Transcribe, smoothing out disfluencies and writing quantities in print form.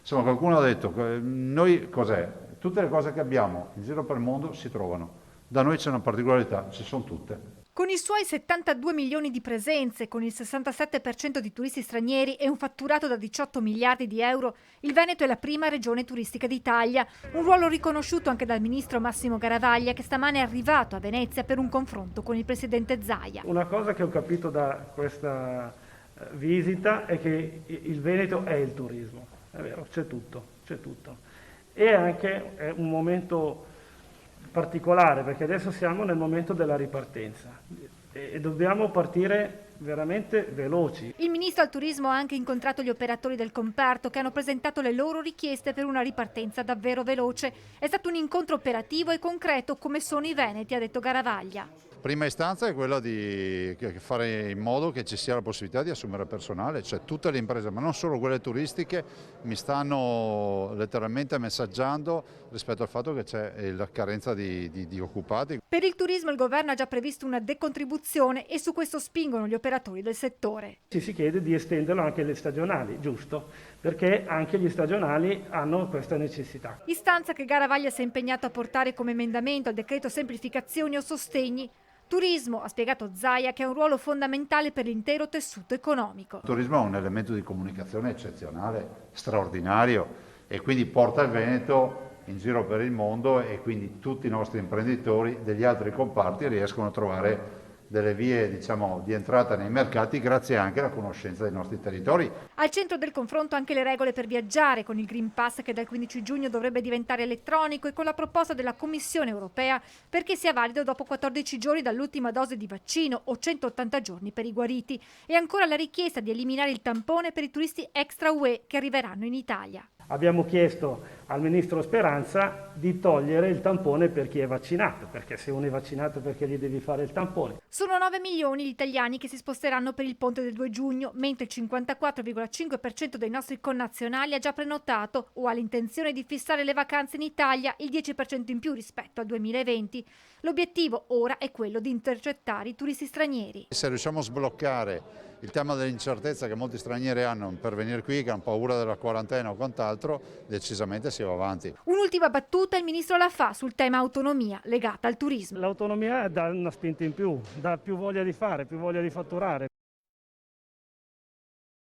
Insomma, qualcuno ha detto che noi cos'è? Tutte le cose che abbiamo in giro per il mondo si trovano. Da noi c'è una particolarità, ci sono tutte. Con i suoi 72 milioni di presenze, con il 67% di turisti stranieri e un fatturato da 18 miliardi di euro, il Veneto è la prima regione turistica d'Italia, un ruolo riconosciuto anche dal ministro Massimo Garavaglia, che stamane è arrivato a Venezia per un confronto con il presidente Zaia. Una cosa che ho capito da questa visita è che il Veneto è il turismo, è vero, c'è tutto, c'è tutto. E anche è un momento particolare perché adesso siamo nel momento della ripartenza e dobbiamo partire veramente veloci. Il ministro al turismo ha anche incontrato gli operatori del comparto che hanno presentato le loro richieste per una ripartenza davvero veloce. È stato un incontro operativo e concreto come sono i veneti, ha detto Garavaglia. Prima istanza è quella di fare in modo che ci sia la possibilità di assumere personale, cioè tutte le imprese, ma non solo quelle turistiche, mi stanno letteralmente messaggiando rispetto al fatto che c'è la carenza di occupati. Per il turismo il governo ha già previsto una decontribuzione e su questo spingono gli operatori del settore. Ci si chiede di estenderlo anche alle stagionali, giusto? Perché anche gli stagionali hanno questa necessità. Istanza che Garavaglia si è impegnato a portare come emendamento al decreto semplificazioni o sostegni. Turismo, ha spiegato Zaia, che ha un ruolo fondamentale per l'intero tessuto economico. Il turismo è un elemento di comunicazione eccezionale, straordinario e quindi porta il Veneto in giro per il mondo e quindi tutti i nostri imprenditori degli altri comparti riescono a trovare delle vie, diciamo, di entrata nei mercati grazie anche alla conoscenza dei nostri territori. Al centro del confronto anche le regole per viaggiare, con il Green Pass che dal 15 giugno dovrebbe diventare elettronico e con la proposta della Commissione europea perché sia valido dopo 14 giorni dall'ultima dose di vaccino o 180 giorni per i guariti. E ancora la richiesta di eliminare il tampone per i turisti extra UE che arriveranno in Italia. Abbiamo chiesto al ministro Speranza di togliere il tampone per chi è vaccinato, perché se uno è vaccinato perché gli devi fare il tampone. Sono 9 milioni gli italiani che si sposteranno per il ponte del 2 giugno, mentre il 54,5% dei nostri connazionali ha già prenotato o ha l'intenzione di fissare le vacanze in Italia, il 10% in più rispetto al 2020. L'obiettivo ora è quello di intercettare i turisti stranieri. Se riusciamo a sbloccare il tema dell'incertezza che molti stranieri hanno per venire qui, che hanno paura della quarantena o quant'altro, decisamente si va avanti. Un'ultima battuta il ministro la fa sul tema autonomia legata al turismo. L'autonomia dà una spinta in più, dà più voglia di fare, più voglia di fatturare.